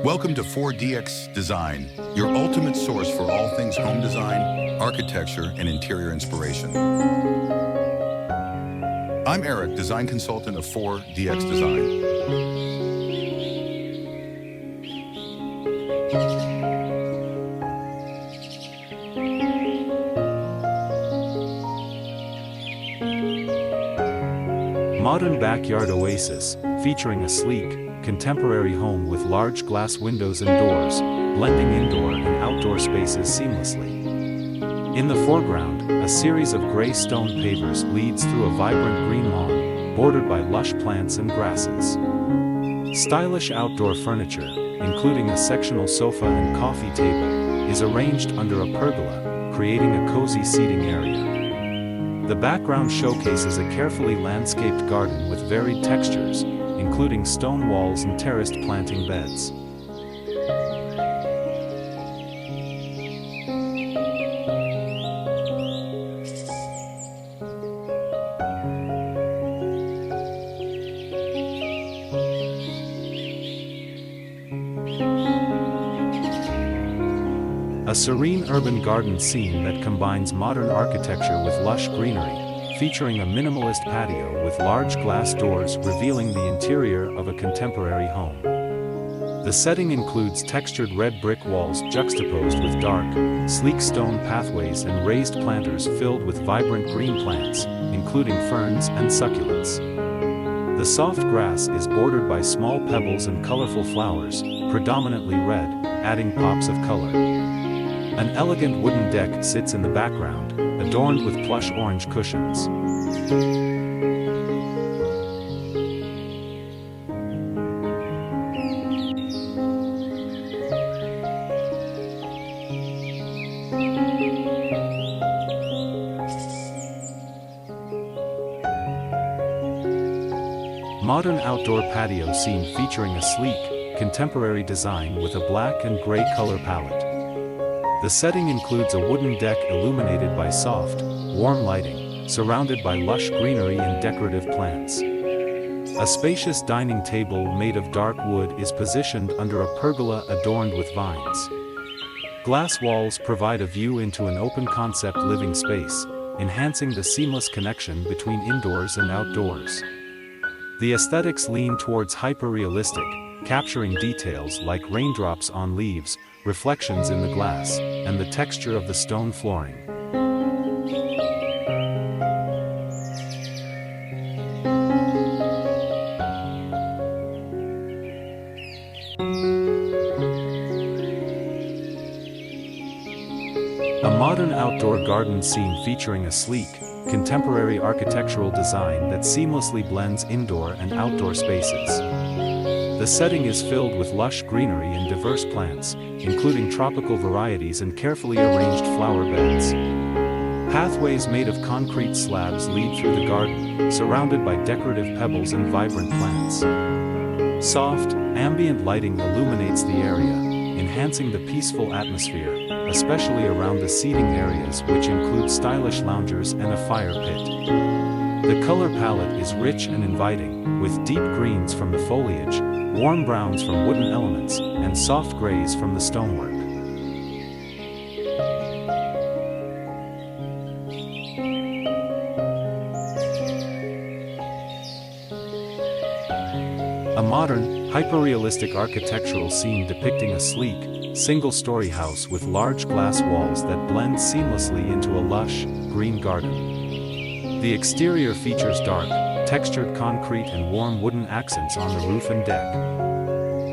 Welcome to 4DX Design, your ultimate source for all things home design, architecture, and interior inspiration. I'm Eric, design consultant of 4DX Design. Modern backyard oasis, featuring a sleek, contemporary home with large glass windows and doors, blending indoor and outdoor spaces seamlessly. In the foreground, a series of gray stone pavers leads through a vibrant green lawn, bordered by lush plants and grasses. Stylish outdoor furniture, including a sectional sofa and coffee table, is arranged under a pergola, creating a cozy seating area. The background showcases a carefully landscaped garden with varied textures, including stone walls and terraced planting beds. A serene urban garden scene that combines modern architecture with lush greenery, featuring a minimalist patio with large glass doors revealing the interior of a contemporary home. The setting includes textured red brick walls juxtaposed with dark, sleek stone pathways and raised planters filled with vibrant green plants, including ferns and succulents. The soft grass is bordered by small pebbles and colorful flowers, predominantly red, adding pops of color. An elegant wooden deck sits in the background, adorned with plush orange cushions. Modern outdoor patio scene featuring a sleek, contemporary design with a black and gray color palette. The setting includes a wooden deck illuminated by soft, warm lighting, surrounded by lush greenery and decorative plants. A spacious dining table made of dark wood is positioned under a pergola adorned with vines. Glass walls provide a view into an open-concept living space, enhancing the seamless connection between indoors and outdoors. The aesthetics lean towards hyperrealistic, capturing details like raindrops on leaves, reflections in the glass, and the texture of the stone flooring. A modern outdoor garden scene featuring a sleek, contemporary architectural design that seamlessly blends indoor and outdoor spaces. The setting is filled with lush greenery and diverse plants, including tropical varieties and carefully arranged flower beds. Pathways made of concrete slabs lead through the garden, surrounded by decorative pebbles and vibrant plants. Soft, ambient lighting illuminates the area, enhancing the peaceful atmosphere, especially around the seating areas, which include stylish loungers and a fire pit. The color palette is rich and inviting, with deep greens from the foliage, warm browns from wooden elements, and soft grays from the stonework. A modern, hyperrealistic architectural scene depicting a sleek, single-story house with large glass walls that blend seamlessly into a lush, green garden. The exterior features dark, textured concrete and warm wooden accents on the roof and deck.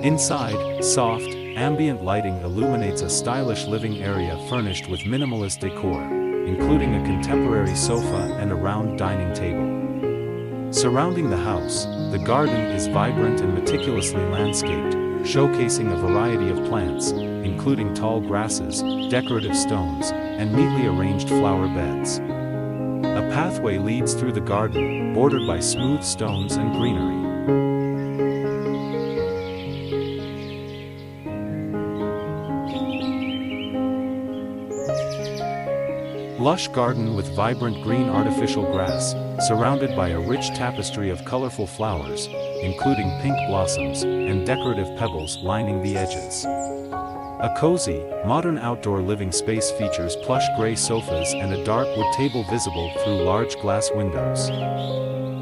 Inside, soft, ambient lighting illuminates a stylish living area furnished with minimalist decor, including a contemporary sofa and a round dining table. Surrounding the house, the garden is vibrant and meticulously landscaped, showcasing a variety of plants, including tall grasses, decorative stones, and neatly arranged flower beds. A pathway leads through the garden, bordered by smooth stones and greenery. Lush garden with vibrant green artificial grass, surrounded by a rich tapestry of colorful flowers, including pink blossoms and decorative pebbles lining the edges. A cozy, modern outdoor living space features plush gray sofas and a dark wood table visible through large glass windows.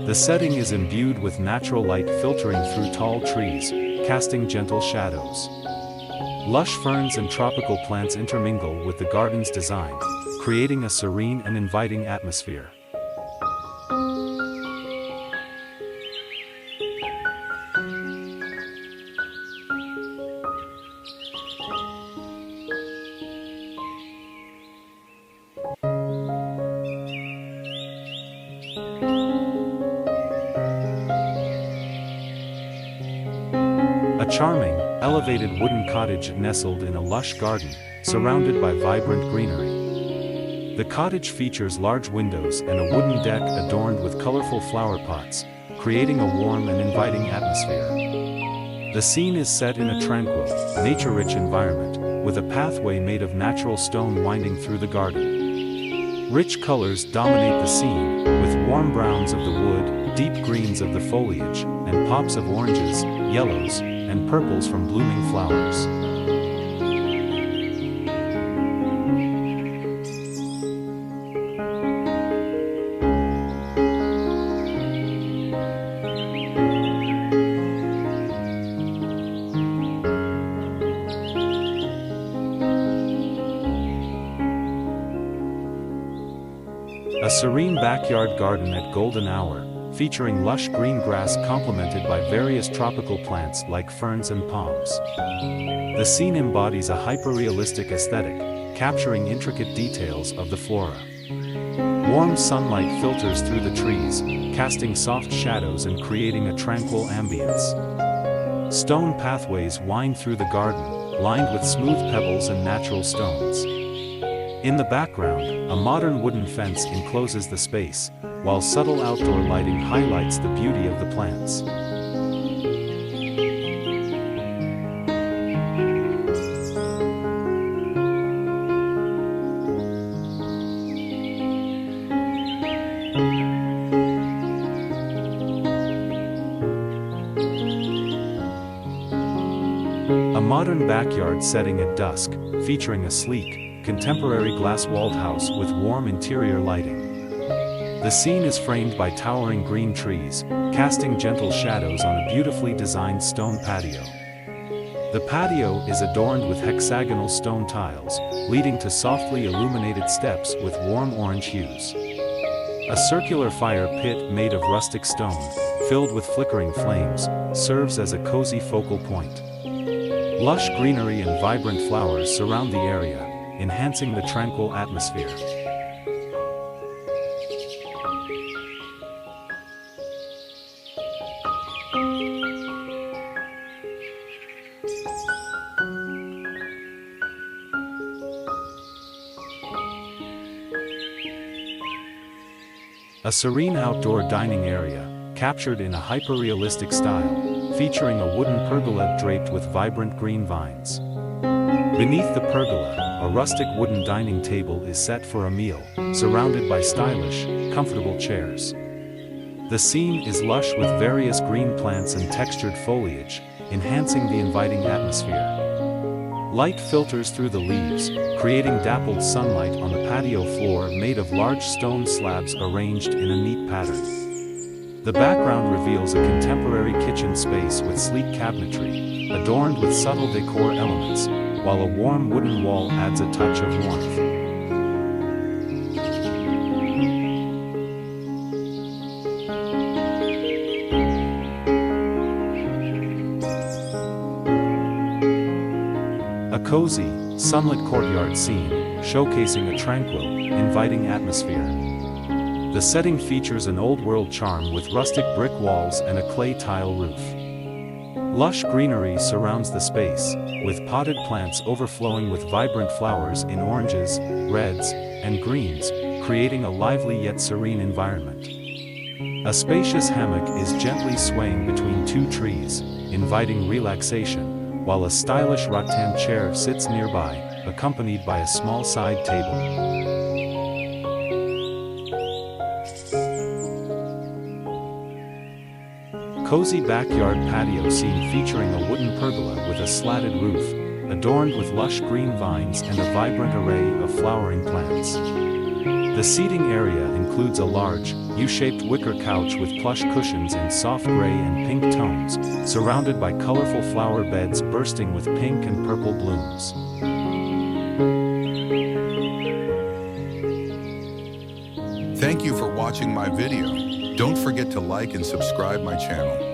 The setting is imbued with natural light filtering through tall trees, casting gentle shadows. Lush ferns and tropical plants intermingle with the garden's design, creating a serene and inviting atmosphere. A charming, elevated wooden cottage nestled in a lush garden, surrounded by vibrant greenery. The cottage features large windows and a wooden deck adorned with colorful flower pots, creating a warm and inviting atmosphere. The scene is set in a tranquil, nature-rich environment, with a pathway made of natural stone winding through the garden. Rich colors dominate the scene, with warm browns of the wood, deep greens of the foliage, and pops of oranges, yellows, and purples from blooming flowers. A serene backyard garden at golden hour, featuring lush green grass complemented by various tropical plants like ferns and palms. The scene embodies a hyperrealistic aesthetic, capturing intricate details of the flora. Warm sunlight filters through the trees, casting soft shadows and creating a tranquil ambience. Stone pathways wind through the garden, lined with smooth pebbles and natural stones. In the background, a modern wooden fence encloses the space, while subtle outdoor lighting highlights the beauty of the plants. A modern backyard setting at dusk, featuring a sleek, contemporary glass-walled house with warm interior lighting. The scene is framed by towering green trees, casting gentle shadows on a beautifully designed stone patio. The patio is adorned with hexagonal stone tiles, leading to softly illuminated steps with warm orange hues. A circular fire pit made of rustic stone, filled with flickering flames, serves as a cozy focal point. Lush greenery and vibrant flowers surround the area, enhancing the tranquil atmosphere. A serene outdoor dining area, captured in a hyper-realistic style, featuring a wooden pergola draped with vibrant green vines. Beneath the pergola, a rustic wooden dining table is set for a meal, surrounded by stylish, comfortable chairs. The scene is lush with various green plants and textured foliage, enhancing the inviting atmosphere. Light filters through the leaves, creating dappled sunlight on the patio floor made of large stone slabs arranged in a neat pattern. The background reveals a contemporary kitchen space with sleek cabinetry, adorned with subtle decor elements, while a warm wooden wall adds a touch of warmth. A cozy, sunlit courtyard scene, showcasing a tranquil, inviting atmosphere. The setting features an old-world charm with rustic brick walls and a clay tile roof. Lush greenery surrounds the space, with potted plants overflowing with vibrant flowers in oranges, reds, and greens, creating a lively yet serene environment. A spacious hammock is gently swaying between two trees, inviting relaxation, while a stylish rattan chair sits nearby, accompanied by a small side table. cozy backyard patio scene featuring a wooden pergola with a slatted roof, adorned with lush green vines and a vibrant array of flowering plants. The seating area includes a large, U-shaped wicker couch with plush cushions in soft gray and pink tones, surrounded by colorful flower beds bursting with pink and purple blooms. Thank you for watching my video. Don't forget to like and subscribe my channel.